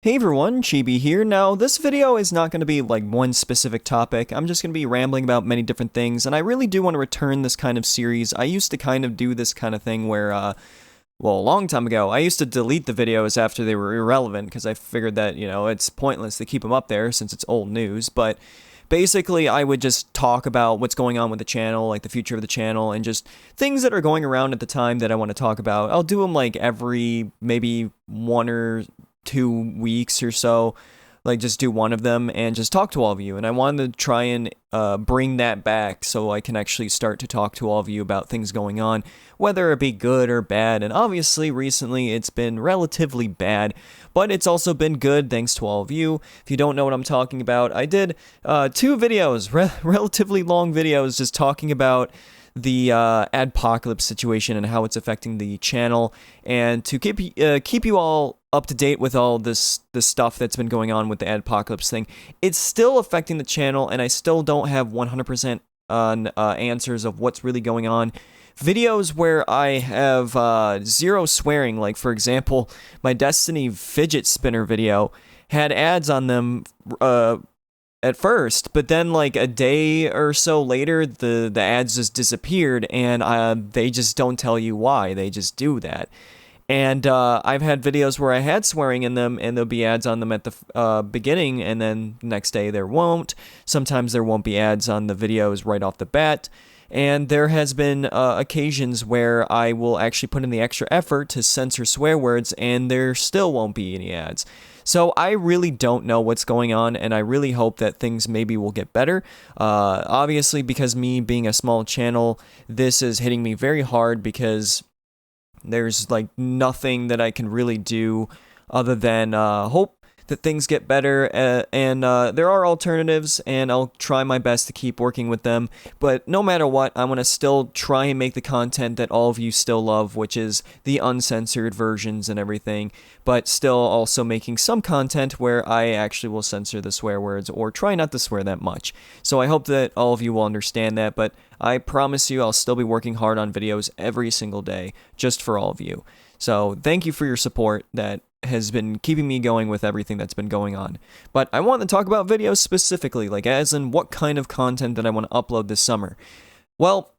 Hey everyone, Chibi here. Now, this video is not going to be like one specific topic. I'm just going to be rambling about many different things, and I really do want to return this kind of series. I used to kind of do this kind of thing where, well, a long time ago, I used to delete the videos after they were irrelevant because I figured that, it's pointless to keep them up there since it's old news, but basically, I would just talk about what's going on with the channel, like the future of the channel, and just things that are going around at the time that I want to talk about. I'll do them like every maybe 1 or 2 weeks or so, like just do one of them and just talk to all of you. And I wanted to try and bring that back so I can actually start to talk to all of you about things going on, whether it be good or bad. And obviously recently it's been relatively bad, but it's also been good thanks to all of you. If you don't know what I'm talking about, I did 2 videos, relatively long videos, just talking about the adpocalypse situation and how it's affecting the channel, and to keep you all up to date with all this stuff that's been going on with the adpocalypse thing. It's still affecting the channel, and I still don't have 100% answers of what's really going on. Videos where I have 0 swearing, like for example, my Destiny fidget spinner video had ads on them at first, but then like a day or so later, the ads just disappeared, and they just don't tell you why. They just do that. And I've had videos where I had swearing in them, and there'll be ads on them at the beginning, and then the next day there won't. Sometimes there won't be ads on the videos right off the bat. And there has been occasions where I will actually put in the extra effort to censor swear words, and there still won't be any ads. So I really don't know what's going on, and I really hope that things maybe will get better. Obviously, because me being a small channel, this is hitting me very hard because there's like nothing that I can really do other than hope that things get better, and there are alternatives, and I'll try my best to keep working with them. But no matter what, I want to still try and make the content that all of you still love, which is the uncensored versions and everything, but still also making some content where I actually will censor the swear words or try not to swear that much. So I hope that all of you will understand that, but I promise you I'll still be working hard on videos every single day just for all of you. So thank you for your support that has been keeping me going with everything that's been going on. But I want to talk about videos specifically, like as in what kind of content that I want to upload this summer. Well,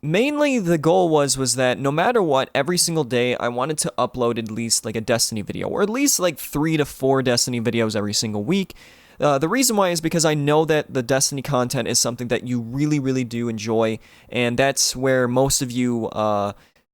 mainly the goal was that no matter what, every single day I wanted to upload at least like a Destiny video, or at least like 3 to 4 Destiny videos every single week. The reason why is because I know that the Destiny content is something that you really, really do enjoy, and that's where most of you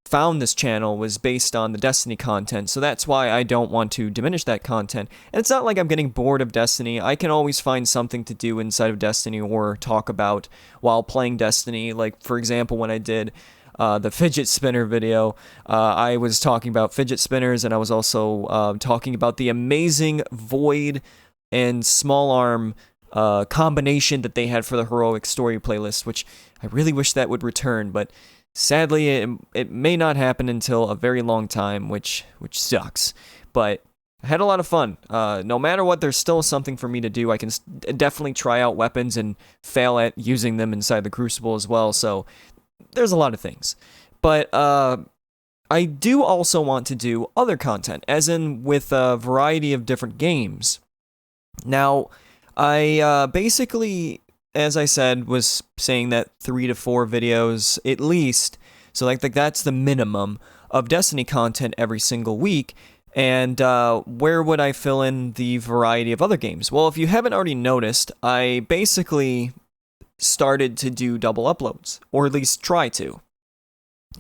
found this channel, was based on the Destiny content, so that's why I don't want to diminish that content. And it's not like I'm getting bored of Destiny. I can always find something to do inside of Destiny or talk about while playing Destiny. Like, for example, when I did the fidget spinner video, I was talking about fidget spinners, and I was also talking about the amazing Void and Small Arm combination that they had for the Heroic Story playlist, which I really wish that would return, but sadly, it may not happen until a very long time, which sucks. But I had a lot of fun. No matter what, there's still something for me to do. I can definitely try out weapons and fail at using them inside the Crucible as well, so there's a lot of things. But I do also want to do other content, as in with a variety of different games. Now, I basically, as I said, was saying that 3 to 4 videos at least, so like that's the minimum of Destiny content every single week. And where would I fill in the variety of other games? Well, if you haven't already noticed, I basically started to do double uploads, or at least try to.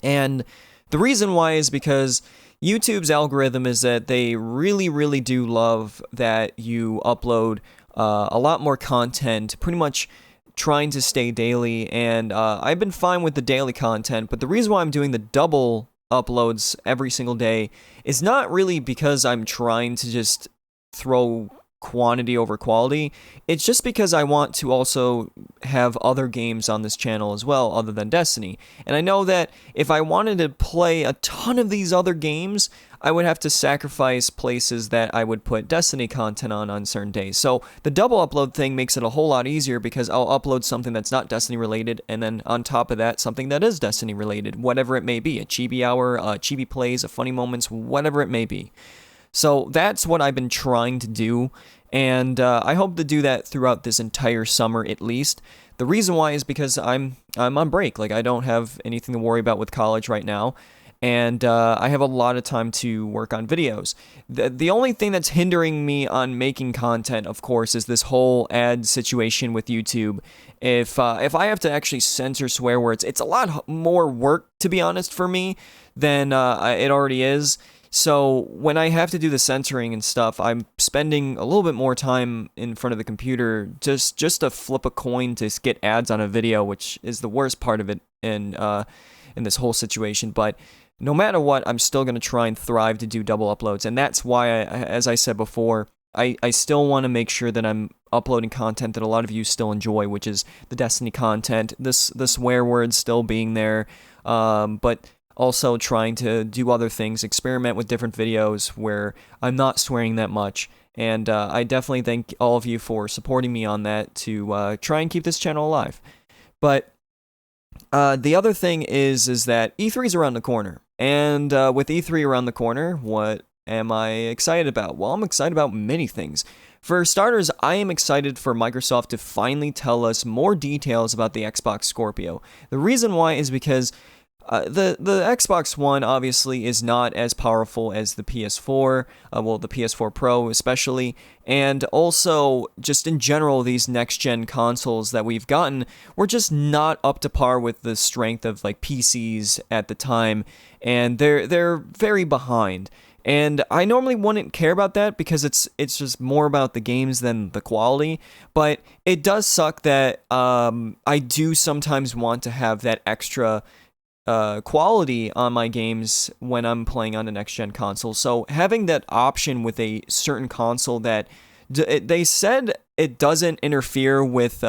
And the reason why is because YouTube's algorithm is that they really, really do love that you upload a lot more content, pretty much trying to stay daily, and I've been fine with the daily content, but the reason why I'm doing the double uploads every single day is not really because I'm trying to just throw quantity over quality. It's just because I want to also have other games on this channel as well, other than Destiny. And I know that if I wanted to play a ton of these other games, I would have to sacrifice places that I would put Destiny content on certain days. So the double upload thing makes it a whole lot easier, because I'll upload something that's not Destiny related, and then on top of that, something that is Destiny related, whatever it may be, a Chibi Hour, a Chibi Plays, a Funny Moments, whatever it may be. So that's what I've been trying to do, and I hope to do that throughout this entire summer at least. The reason why is because I'm on break. Like, I don't have anything to worry about with college right now, and I have a lot of time to work on videos. The only thing that's hindering me on making content, of course, is this whole ad situation with YouTube. If I have to actually censor swear words, it's a lot more work, to be honest, for me than it already is. So when I have to do the censoring and stuff, I'm spending a little bit more time in front of the computer just to flip a coin to get ads on a video, which is the worst part of it in this whole situation. But no matter what, I'm still going to try and thrive to do double uploads. And that's why, as I said before, I still want to make sure that I'm uploading content that a lot of you still enjoy, which is the Destiny content, the swear words still being there, but also trying to do other things, experiment with different videos where I'm not swearing that much. And I definitely thank all of you for supporting me on that to try and keep this channel alive. But the other thing is that E3 is around the corner. And with E3 around the corner, what am I excited about? Well, I'm excited about many things. For starters, I am excited for Microsoft to finally tell us more details about the Xbox Scorpio. The reason why is because the Xbox One obviously is not as powerful as the PS4, the PS4 Pro especially, and also just in general these next-gen consoles that we've gotten were just not up to par with the strength of like PCs at the time, and they're very behind. And I normally wouldn't care about that because it's just more about the games than the quality, but it does suck that I do sometimes want to have that extra quality on my games when I'm playing on a next-gen console. So having that option with a certain console that they said it doesn't interfere with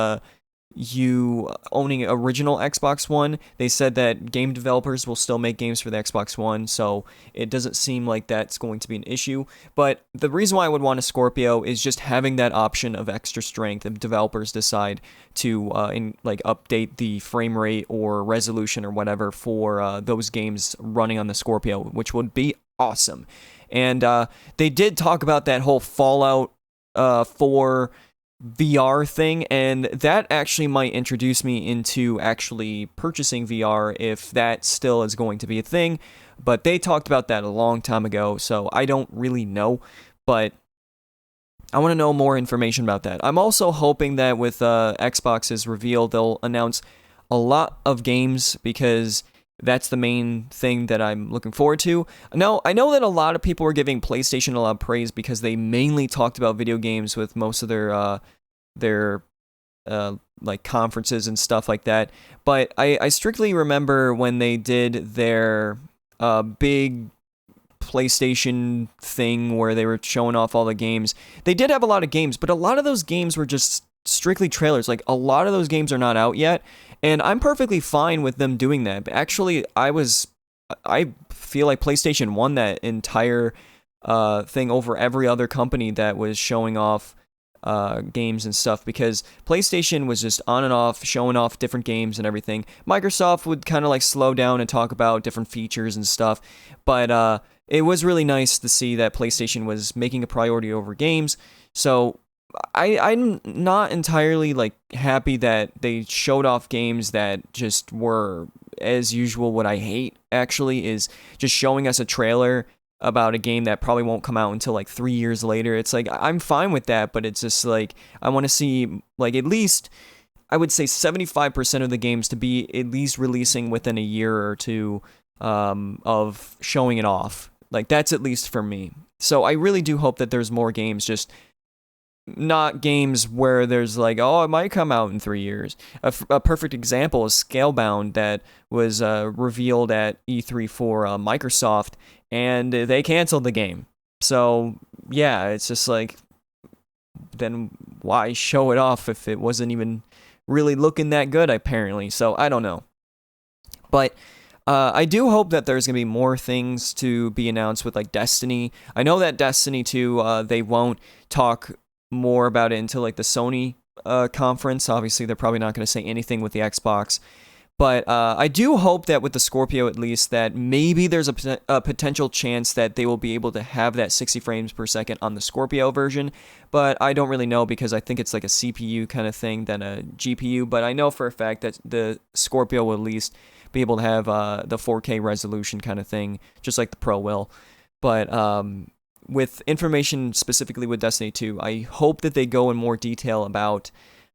you owning original Xbox One. They said that game developers will still make games for the Xbox One, so it doesn't seem like that's going to be an issue. But the reason why I would want a Scorpio is just having that option of extra strength if developers decide to update the frame rate or resolution or whatever for those games running on the Scorpio, which would be awesome. And they did talk about that whole Fallout 4 VR thing, and that actually might introduce me into actually purchasing VR if that still is going to be a thing. But they talked about that a long time ago, so I don't really know, but I want to know more information about that. I'm also hoping that with Xbox's reveal, they'll announce a lot of games, because that's the main thing that I'm looking forward to. Now, I know that a lot of people were giving PlayStation a lot of praise because they mainly talked about video games with most of their conferences and stuff like that. But I strictly remember when they did their big PlayStation thing where they were showing off all the games. They did have a lot of games, but a lot of those games were just strictly trailers. Like, a lot of those games are not out yet, and I'm perfectly fine with them doing that. But actually, I feel like PlayStation won that entire thing over every other company that was showing off games and stuff, because PlayStation was just on and off, showing off different games and everything. Microsoft would kind of like slow down and talk about different features and stuff, but it was really nice to see that PlayStation was making a priority over games. So I'm not entirely like happy that they showed off games that just were, as usual, what I hate actually is just showing us a trailer about a game that probably won't come out until like 3 years later. It's like, I'm fine with that, but it's just like, I want to see like at least, I would say 75% of the games to be at least releasing within a year or two of showing it off. Like, that's at least for me. So I really do hope that there's more games, just not games where there's like, oh, it might come out in 3 years. A perfect example is Scalebound, that was revealed at E3 for Microsoft, and they canceled the game. So yeah, it's just like, then why show it off if it wasn't even really looking that good, apparently? So I don't know. But I do hope that there's going to be more things to be announced with like Destiny. I know that Destiny 2, they won't talk more about it until like the Sony conference. Obviously, they're probably not going to say anything with the Xbox. But I do hope that with the Scorpio, at least, that maybe there's a potential chance that they will be able to have that 60 frames per second on the Scorpio version. But I don't really know because I think it's like a CPU kind of thing than a GPU. But I know for a fact that the Scorpio will at least be able to have the 4K resolution kind of thing, just like the Pro will. But with information specifically with Destiny 2, I hope that they go in more detail about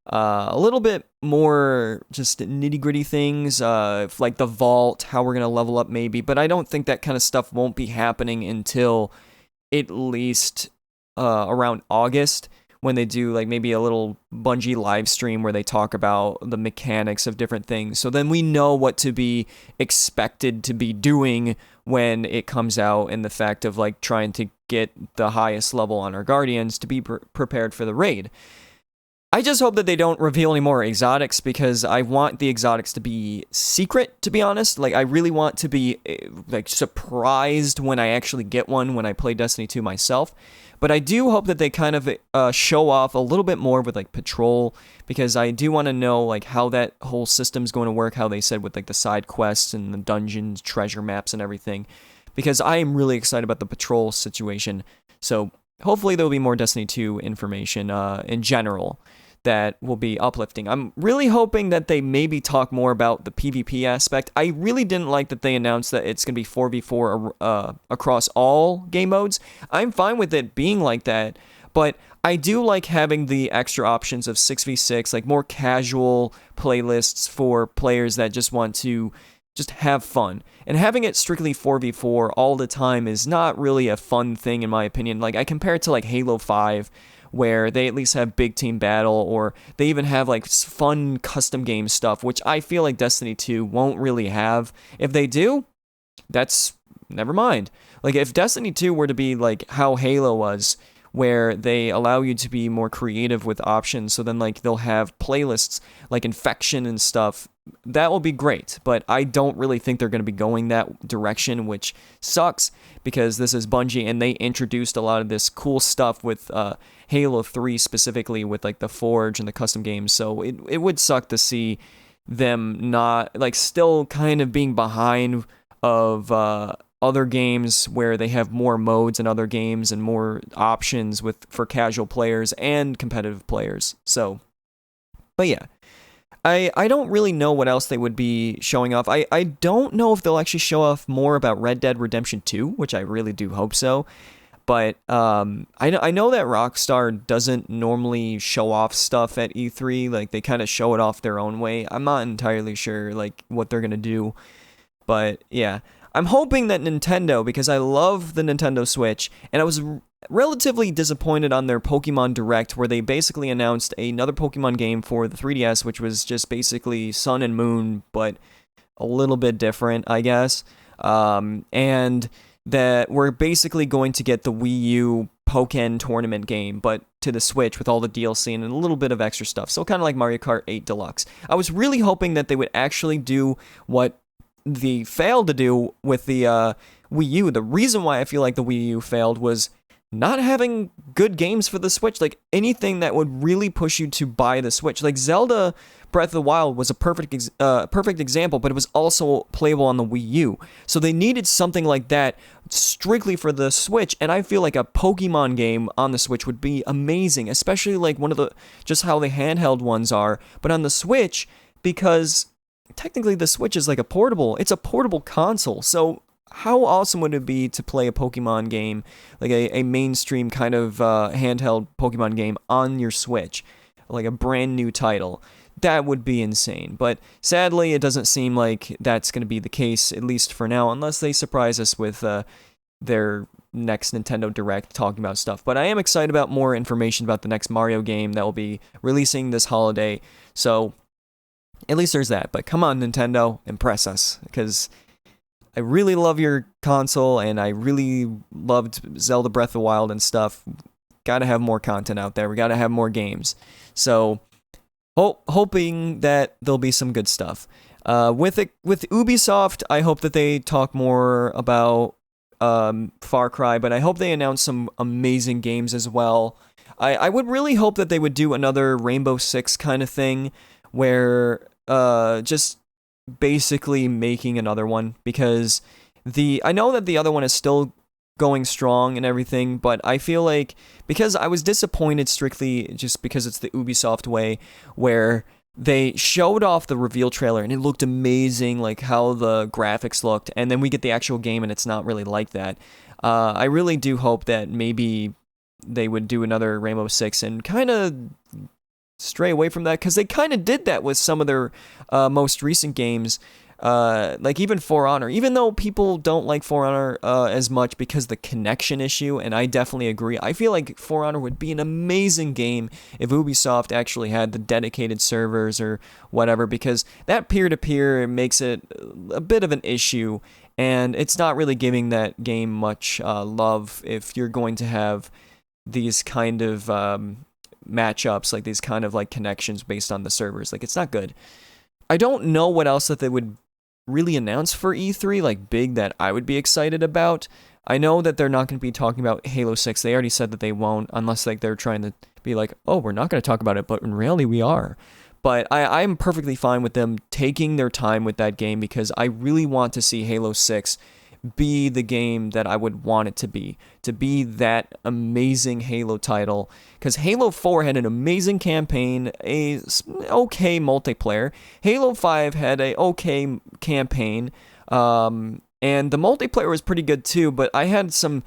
a little bit more just nitty-gritty things, like the vault, how we're going to level up maybe, but I don't think that kind of stuff won't be happening until at least around August, when they do like maybe a little Bungie live stream where they talk about the mechanics of different things. So then we know what to be expected to be doing when it comes out, and the fact of like trying to get the highest level on our Guardians to be prepared for the raid. I just hope that they don't reveal any more exotics, because I want the exotics to be secret, to be honest. Like, I really want to be like surprised when I actually get one when I play Destiny 2 myself. But I do hope that they kind of show off a little bit more with like patrol, because I do want to know like how that whole system's going to work, how they said with like the side quests and the dungeons, treasure maps and everything, because I am really excited about the patrol situation. So hopefully there'll be more Destiny 2 information in general that will be uplifting. I'm really hoping that they maybe talk more about the PvP aspect. I really didn't like that they announced that it's going to be 4v4 across all game modes. I'm fine with it being like that, but I do like having the extra options of 6v6, like more casual playlists for players that just want to just have fun. And having it strictly 4v4 all the time is not really a fun thing, in my opinion. Like, I compare it to like Halo 5, where they at least have big team battle, or they even have like fun custom game stuff, which I feel like Destiny 2 won't really have. If they do, that's never mind. Like, if Destiny 2 were to be like how Halo was, where they allow you to be more creative with options, so then like they'll have playlists like Infection and stuff, that will be great. But I don't really think they're going to be going that direction, which sucks, because this is Bungie and they introduced a lot of this cool stuff with Halo 3 specifically, with like the Forge and the custom games. So it would suck to see them not, like, still kind of being behind of other games where they have more modes in other games and more options for casual players and competitive players. So, but yeah, I don't really know what else they would be showing off. I don't know if they'll actually show off more about Red Dead Redemption 2, which I really do hope so. But I know that Rockstar doesn't normally show off stuff at E3. Like, they kind of show it off their own way. I'm not entirely sure like what they're gonna do. But yeah, I'm hoping that Nintendo, because I love the Nintendo Switch, and I was relatively disappointed on their Pokemon Direct, where they basically announced another Pokemon game for the 3DS, which was just basically Sun and Moon, but a little bit different, I guess. And that we're basically going to get the Wii U Pokken tournament game, but to the Switch with all the DLC and a little bit of extra stuff. So kind of like Mario Kart 8 Deluxe. I was really hoping that they would actually do what they failed to do with the Wii U. The reason why I feel like the Wii U failed was not having good games for the Switch, like anything that would really push you to buy the Switch. Like Zelda Breath of the Wild was a perfect example, but it was also playable on the Wii U. So they needed something like that strictly for the Switch, and I feel like a Pokemon game on the Switch would be amazing, especially like one of the, just how the handheld ones are, but on the Switch, because technically the Switch is like it's a portable console. So how awesome would it be to play a Pokemon game, like a mainstream kind of handheld Pokemon game on your Switch, like a brand new title? That would be insane. But sadly, it doesn't seem like that's going to be the case, at least for now, unless they surprise us with their next Nintendo Direct talking about stuff. But I am excited about more information about the next Mario game that will be releasing this holiday. So at least there's that. But come on, Nintendo, impress us, because I really love your console, and I really loved Zelda Breath of the Wild and stuff. Gotta have more content out there. We gotta have more games. So, hoping that there'll be some good stuff. With Ubisoft, I hope that they talk more about Far Cry, but I hope they announce some amazing games as well. I would really hope that they would do another Rainbow Six kind of thing, where just basically making another one, because I know that the other one is still going strong and everything, but I feel like, because I was disappointed strictly just because it's the Ubisoft way, where they showed off the reveal trailer and it looked amazing, like how the graphics looked, and then we get the actual game and it's not really like that. I really do hope that maybe they would do another Rainbow Six and kind of stray away from that, because they kind of did that with some of their most recent games. Like even For Honor, even though people don't like For Honor as much because the connection issue, and I definitely agree. I feel like For Honor would be an amazing game if Ubisoft actually had the dedicated servers or whatever, because that peer-to-peer makes it a bit of an issue, and it's not really giving that game much love if you're going to have these kind of matchups, like these kind of like connections based on the servers. Like, it's not good. I don't know what else that they would really announce for E3, like big, that I would be excited about. I know that they're not going to be talking about Halo 6. They already said that they won't, unless like they're trying to be like, oh, we're not going to talk about it, but in reality we are. But I'm perfectly fine with them taking their time with that game, because I really want to see Halo 6 be the game that I would want it to be that amazing Halo title, because Halo 4 had an amazing campaign, a okay multiplayer. Halo 5 had a okay campaign, and the multiplayer was pretty good too, but I had the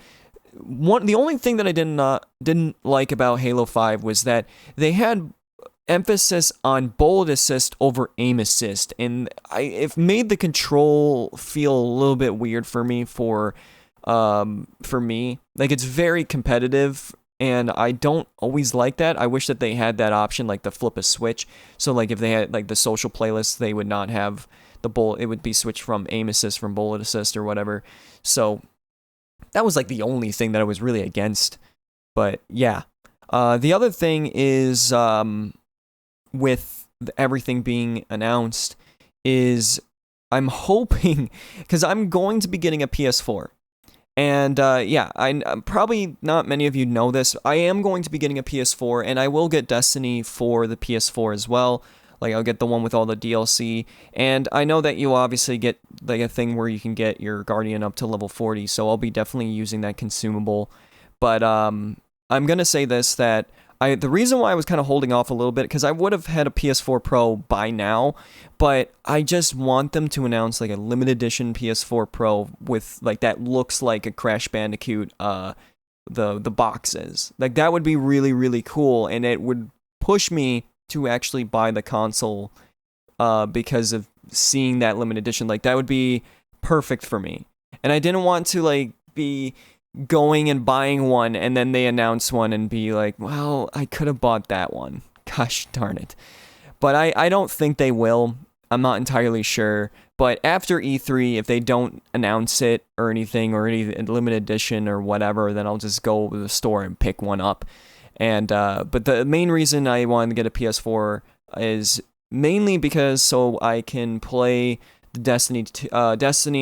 only thing that I didn't like about Halo 5 was that they had emphasis on bullet assist over aim assist, and it made the control feel a little bit weird for me. For me, like, it's very competitive, and I don't always like that. I wish that they had that option, like the flip a switch. So like if they had like the social playlist, they would not have the bullet. It would be switched from aim assist from bullet assist or whatever. So that was like the only thing that I was really against. But yeah, the other thing is with everything being announced is I'm hoping, because I'm going to be getting a PS4. And yeah, I'm probably not many of you know this. I am going to be getting a PS4, and I will get Destiny for the PS4 as well. Like, I'll get the one with all the DLC. And I know that you obviously get like a thing where you can get your Guardian up to level 40, so I'll be definitely using that consumable. But I'm going to say this, that the reason why I was kind of holding off a little bit, because I would have had a PS4 Pro by now, but I just want them to announce like a limited edition PS4 Pro with like that looks like a Crash Bandicoot, the boxes. Like, that would be really, really cool, and it would push me to actually buy the console because of seeing that limited edition. Like, that would be perfect for me. And I didn't want to like be going and buying one and then they announce one and be like, well, I could have bought that one. Gosh darn it. But I don't think they will. I'm not entirely sure. But after E3, if they don't announce it or anything, or any limited edition or whatever, then I'll just go to the store and pick one up. And but the main reason I wanted to get a PS4 is mainly because so I can play Destiny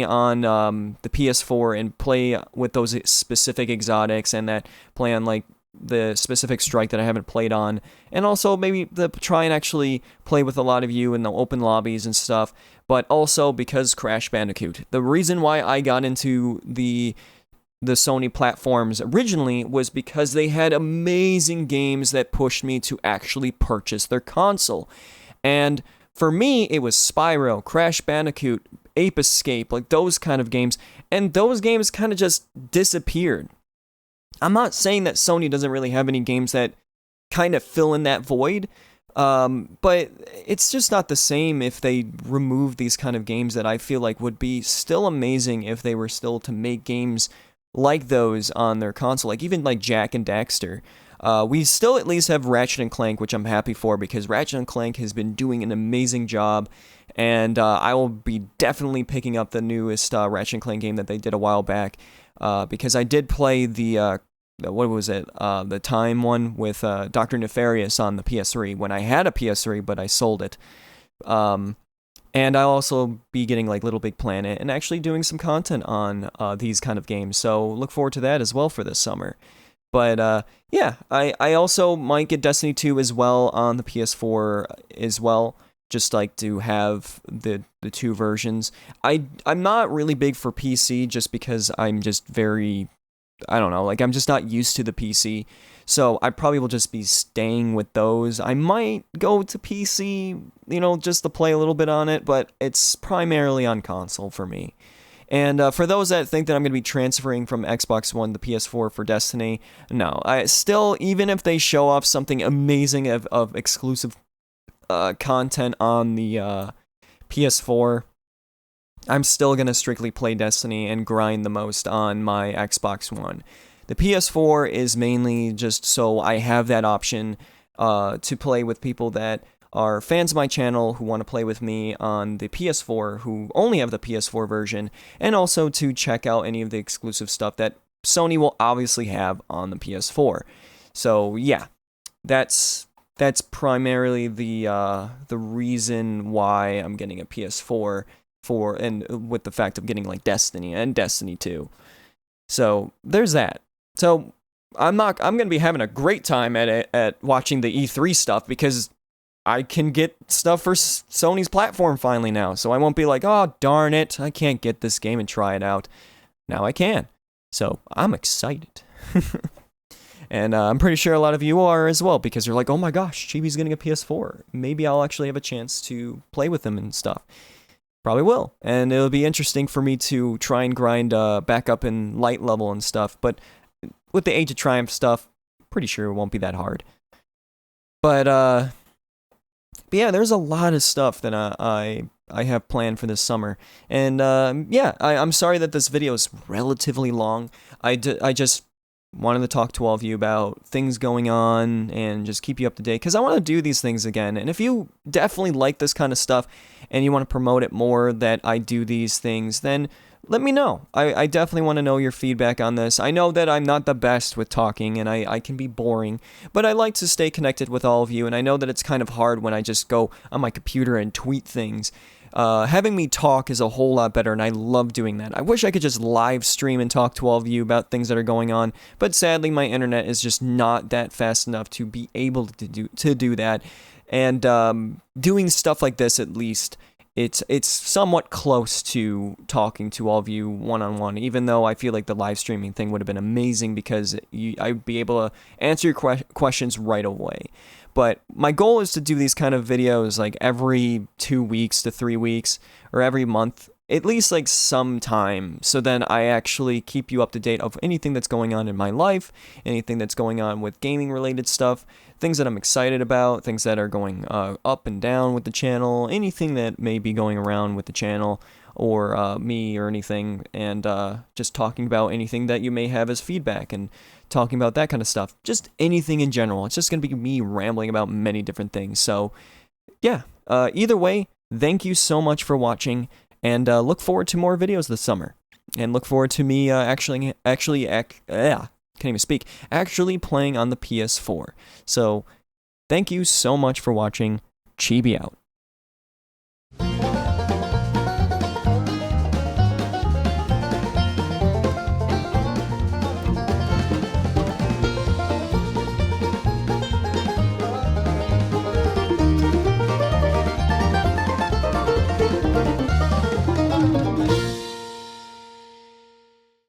on the PS4 and play with those specific exotics, and that play on like the specific strike that I haven't played on, and also maybe try and actually play with a lot of you in the open lobbies and stuff. But also because Crash Bandicoot, the reason why I got into the Sony platforms originally was because they had amazing games that pushed me to actually purchase their console. And for me, it was Spyro, Crash Bandicoot, Ape Escape, like those kind of games. And those games kind of just disappeared. I'm not saying that Sony doesn't really have any games that kind of fill in that void, but it's just not the same if they remove these kind of games that I feel like would be still amazing if they were still to make games like those on their console, like even like Jak and Daxter. We still at least have Ratchet and Clank, which I'm happy for, because Ratchet and Clank has been doing an amazing job, and I will be definitely picking up the newest Ratchet and Clank game that they did a while back, because I did play the what was it, the Time one with Dr. Nefarious on the PS3 when I had a PS3, but I sold it. And I'll also be getting like Little Big Planet and actually doing some content on these kind of games, so look forward to that as well for this summer. But yeah, I also might get Destiny 2 as well on the PS4 as well. just like to have the two versions. I'm not really big for PC just because I'm just very, I don't know, like I'm just not used to the PC. So I probably will just be staying with those. I might go to PC, just to play a little bit on it, but it's primarily on console for me. And for those that think that I'm going to be transferring from Xbox One to PS4 for Destiny, no. I still, even if they show off something amazing of exclusive content on the PS4, I'm still going to strictly play Destiny and grind the most on my Xbox One. The PS4 is mainly just so I have that option to play with people that are fans of my channel who want to play with me on the PS4, who only have the PS4 version, and also to check out any of the exclusive stuff that Sony will obviously have on the PS4. So yeah, that's primarily the reason why I'm getting a PS4 and with the fact of getting like Destiny and Destiny 2. So there's that. So I'm gonna be having a great time at watching the E3 stuff because I can get stuff for Sony's platform finally now. So I won't be like, oh darn it, I can't get this game and try it out. Now I can. So I'm excited. And I'm pretty sure a lot of you are as well, because you're like, oh my gosh, Chibi's getting a PS4. Maybe I'll actually have a chance to play with them and stuff. Probably will. And it'll be interesting for me to try and grind back up in light level and stuff. But with the Age of Triumph stuff, pretty sure it won't be that hard. But yeah, there's a lot of stuff that I have planned for this summer. And I'm sorry that this video is relatively long. I just wanted to talk to all of you about things going on and just keep you up to date, because I want to do these things again. And if you definitely like this kind of stuff and you want to promote it more, that I do these things, then let me know. I definitely want to know your feedback on this. I know that I'm not the best with talking and I can be boring, but I like to stay connected with all of you, and I know that it's kind of hard when I just go on my computer and tweet things. Having me talk is a whole lot better, and I love doing that. I wish I could just live stream and talk to all of you about things that are going on, but sadly my internet is just not that fast enough to be able to do that. And doing stuff like this, at least, it's somewhat close to talking to all of you one-on-one, even though I feel like the live streaming thing would have been amazing because I'd be able to answer your questions right away. But my goal is to do these kind of videos like every 2 weeks to 3 weeks, or every month, at least like sometime, so then I actually keep you up to date of anything that's going on in my life, anything that's going on with gaming related stuff, things that I'm excited about, things that are going up and down with the channel, anything that may be going around with the channel, or me or anything, and just talking about anything that you may have as feedback, and talking about that kind of stuff. Just anything in general. It's just going to be me rambling about many different things. So, yeah, either way, thank you so much for watching, and look forward to more videos this summer. And look forward to me actually playing on the PS4. So, thank you so much for watching. Chibi out.